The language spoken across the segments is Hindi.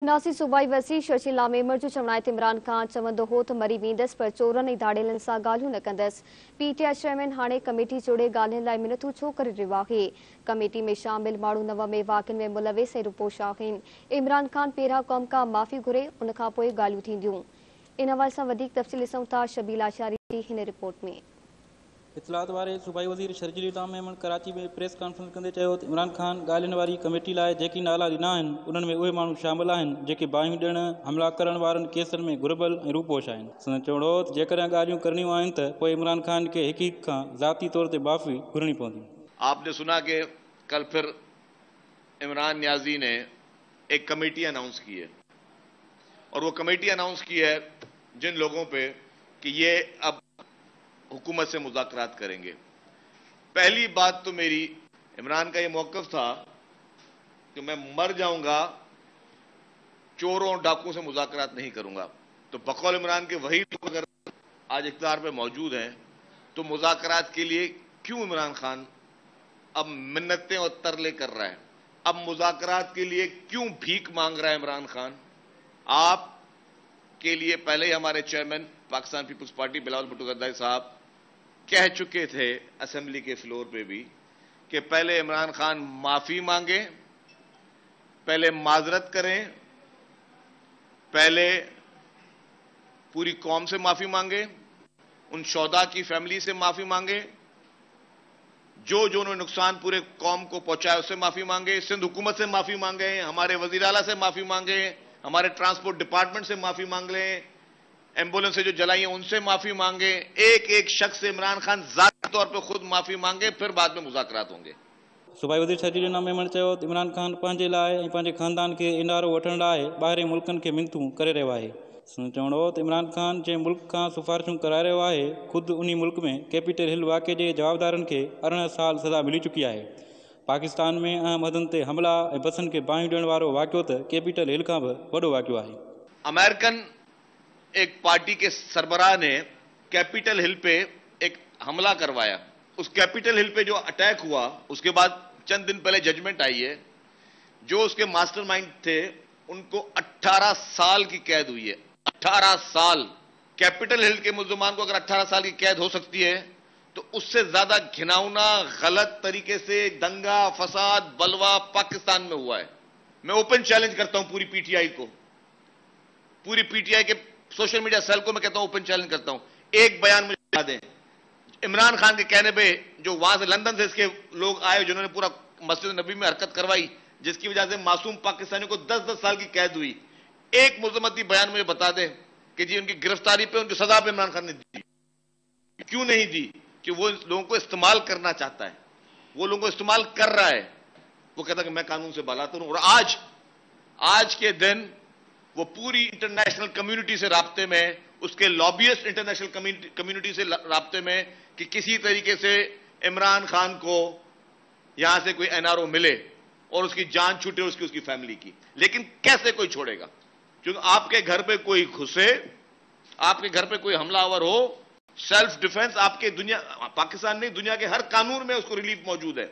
नासी सूबाई वज़ीर शर्जीला मेमर जो चवणाए त इमरान खान चवंदो हो त मरी वेंदसि पर चोरनि ऐं दाड़ेलनि सां ॻाल्हियूं न कंदसि। पीटीआई चेयरमैन हाणे कमेटी जोड़े ॻाल्हियुनि लाइ मिनतूं छो करे रहियो आहे। कमेटी में शामिल माण्हू नव में वाक़िअनि में मुलविस ऐं रुपोश आहिनि। इमरान खान पहिरियां क़ौम खां माफ़ी घुरे, उन खां पोइ ॻाल्हियूं थींदियूं। इन हवाले सां वधीक तफ़सील ॾिसूं था शबीला शारी जी हिन रिपोर्ट में। इतलात वारे सूबाई वज़ीर शर्जील इस्लाम मेमन कराची में प्रेस कॉन्फ्रेंस कंदे चयो त इमरान खान ॻाल्हियुनि वारी कमेटी लाइ जेकी नाला ॾिना आहिनि उन्हनि में उहे माण्हू शामिल आहिनि जेके बाहियूं ॾियण हमला करण वारनि केसनि में घुरिबल ऐं रूपोश आहिनि। संदन चवणो हो त जेकॾहिं ॻाल्हियूं करणियूं आहिनि त पोइ इमरान खान खे हिक हिक खां ज़ाती तौर ते माफ़ी घुरणी पवंदी। आपने सुना कि कल फिर इमरान न्याजी ने एक कमेटी अनाउंस की है और वो कमेटी अनाउंस की है जिन लोगों पे कि ये अब हुकूमत से मुज़ाकरात करेंगे। पहली बात तो मेरी इमरान का ये मौक़िफ़ था कि मैं मर जाऊंगा चोरों और डाकुओं से मुज़ाकरात नहीं करूंगा। तो बकौल इमरान के वही लोग अगर आज इख्तियार पे मौजूद हैं तो मुज़ाकरात के लिए क्यों इमरान खान अब मिन्नतें और तरले कर रहा है, अब मुज़ाकरात के लिए क्यों भीख मांग रहा है इमरान खान। आप के लिए पहले ही हमारे चेयरमैन पाकिस्तान पीपुल्स पार्टी बिलावल भुट्टो ज़रदारी साहब कह चुके थे असेंबली के फ्लोर पे भी कि पहले इमरान खान माफी मांगे, पहले माजरत करें, पहले पूरी कौम से माफी मांगे, उन शौदा की फैमिली से माफी मांगे, जो उन्होंने नुकसान पूरे कौम को पहुंचाया उससे माफी मांगे, सिंध हुकूमत से माफी मांगे, हमारे वजीर आला से माफी मांगे, हमारे ट्रांसपोर्ट डिपार्टमेंट से माफी मांग लें, एम्बुलेंस से जो जलाई है उनसे माफी मांगे। एक एक शख्स से इमरान खान जाती तौर पर खुद माफी मांगे, फिर बाद में मुज़ाकरात होंगे। सूबाई वज़ीर शर्जील इस्लाम मेमन चयो त इमरान खान पंहिंजे लाइ ऐं पंहिंजे ख़ानदान खे इनारो वठण लाइ ॿाहिरि मुल्कनि खे मिनतूं करे रहियो आहे। संदन चवणो हो त इमरान खान जंहिं मुल्क खां सिफ़ारिशूं कराए रहियो आहे ख़ुदि उन मुल्क में कैपिटल हिल वाक़े जे जवाबदारनि खे 18 साल सज़ा मिली चुकी आहे। पाकिस्तान में अहम हदनि ते हमला ऐं बसनि खे बाहियूं ॾियण वारो वाक़ियो त कैपिटल हिल खां बि वॾो वाक़ियो आहे। अमेरिकन एक पार्टी के सरबराह ने कैपिटल हिल पे एक हमला करवाया। उस कैपिटल हिल पे जो अटैक हुआ उसके बाद चंद दिन पहले जजमेंट आई है। जो उसके मास्टरमाइंड थे उनको 18 साल की कैद हुई है। 18 साल। कैपिटल हिल के मुल्ज़िमान को अगर 18 साल की कैद हो सकती है तो उससे ज्यादा घिनौना गलत तरीके से दंगा फसाद बलवा पाकिस्तान में हुआ है। मैं ओपन चैलेंज करता हूं पूरी पीटीआई को, पूरी पीटीआई के सोशल मीडिया सेल को मैं कहता हूं, ओपन चैलेंज करता हूं, एक बयान मुझे बता दें इमरान खान के कहने पे जो वहां से लंदन से इसके लोग आए जिन्होंने पूरा मस्जिद नबी में हरकत करवाई जिसकी वजह से मासूम पाकिस्तानियों को 10-10 साल की कैद हुई। एक मुज़म्मती बयान मुझे बता दें कि जी उनकी गिरफ्तारी पे उनकी सजा पे इमरान खान ने दी, क्यों नहीं दी? कि वो लोगों को इस्तेमाल करना चाहता है, वो लोगों को इस्तेमाल कर रहा है। वो कहता कि मैं कानून से बालातर हूं। और आज के दिन वो पूरी इंटरनेशनल कम्युनिटी से राब्ते में, उसके लॉबियस्ट इंटरनेशनल कम्युनिटी से राब्ते में कि किसी तरीके से इमरान खान को यहां से कोई एनआरओ मिले और उसकी जान छूटे उसकी फैमिली की। लेकिन कैसे कोई छोड़ेगा? क्योंकि आपके घर पे कोई घुसे, आपके घर पे कोई हमलावर हो, सेल्फ डिफेंस आपके पाकिस्तान नहीं दुनिया के हर कानून में उसको रिलीफ मौजूद है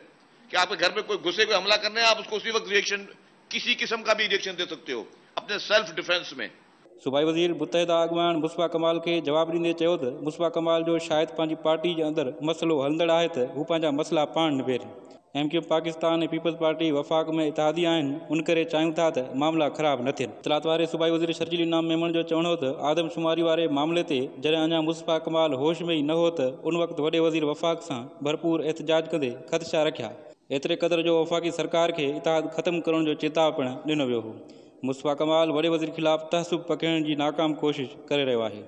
कि आपके घर पे कोई घुसे कोई हमला करने आप उसको उसी वक्त रिएक्शन, किसी किस्म का भी रिएक्शन दे सकते हो अपने सेल्फ डिफेंस में। सूबाई वज़ीर मुत्तहिदा अॻवान मुस्बा कमाल खे जवाब ॾींदे चयो त मुस्बा कमाल जो शायदि पंहिंजी पार्टी जे अंदरि मसइलो हलंदड़ आहे त हू पंहिंजा मसइला पाण निबेरे। एमक्यू पाकिस्तान ऐं पीपल्स पार्टी वफ़ाक़ में इतिहादी आहिनि, उन करे चाहियूं था त मामला ख़राब न थियनि। इतलात वारे सूबाई वज़ीर शर्जील इस्लाम मेमन जो चवणो त आदमशुमारी वारे मामले ते जॾहिं अञा मुस्बा कमाल होश में ई न हो त उन वक़्तु वॾे वज़ीर वफ़ाक़ सां भरपूर एहतजाज कंदे ख़दशा रखिया। एतिरे क़दुरु जो वफ़ाक़ी सरकार खे इतिहाद ख़त्म करण जो चेताव पिणु ॾिनो वियो हो। मुस्बा कमाल वॾे वज़ीर खिलाफ़ तहसुब पकड़ने की नाकाम कोशिश करे रहियो आहे।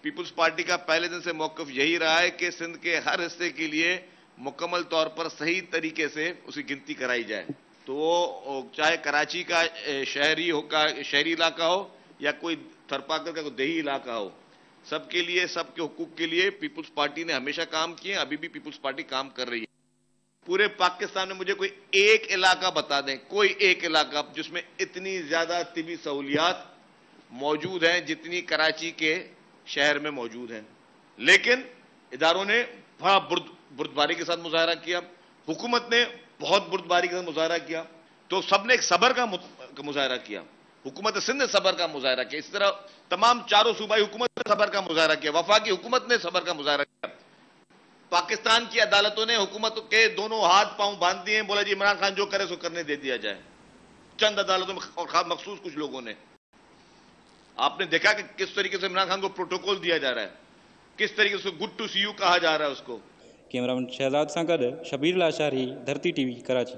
पीपुल्स पार्टी का पहले दिन से मौक़िफ़ यही रहा है कि सिंध के हर हिस्से के लिए मुकम्मल तौर पर सही तरीके से उसकी गिनती कराई जाए। तो वो चाहे कराची का शहरी इलाका हो या कोई थरपाकर का कोई देही इलाका हो, सबके लिए, सबके हुकूक के लिए पीपुल्स पार्टी ने हमेशा काम किए, अभी भी पीपुल्स पार्टी काम कर रही है। पूरे पाकिस्तान में मुझे कोई एक इलाका बता दें, कोई एक इलाका जिसमें इतनी ज्यादा तिबी सहूलियात मौजूद हैं जितनी कराची के शहर में मौजूद हैं। लेकिन इदारों ने बड़ा बुर्दबारी के साथ मुजाहरा किया, हुकूमत ने बहुत बुर्दबारी के साथ मुजाहरा किया, तो सबने एक सब्र का मुजाहरा किया। हुकूमत सिंध ने सबर का मुजाहरा किया, इस तरह तमाम चारों सूबाई हुकूमत ने सबर का मुजाहरा किया, वफाकी हुकूमत ने सबर का मुजाहरा किया। पाकिस्तान की अदालतों ने हुकूमत के दोनों हाथ पांव बांध दिए, बोला जी इमरान खान जो करे सो करने दे दिया जाए। चंद अदालतों में और खास मखसूस कुछ लोगों ने, आपने देखा कि किस तरीके से इमरान खान को प्रोटोकॉल दिया जा रहा है, किस तरीके से गुड टू सी यू कहा जा रहा है उसको। कैमरामैन शहजाद सां गॾु शबीर लाशारी, धरती टीवी, कराची।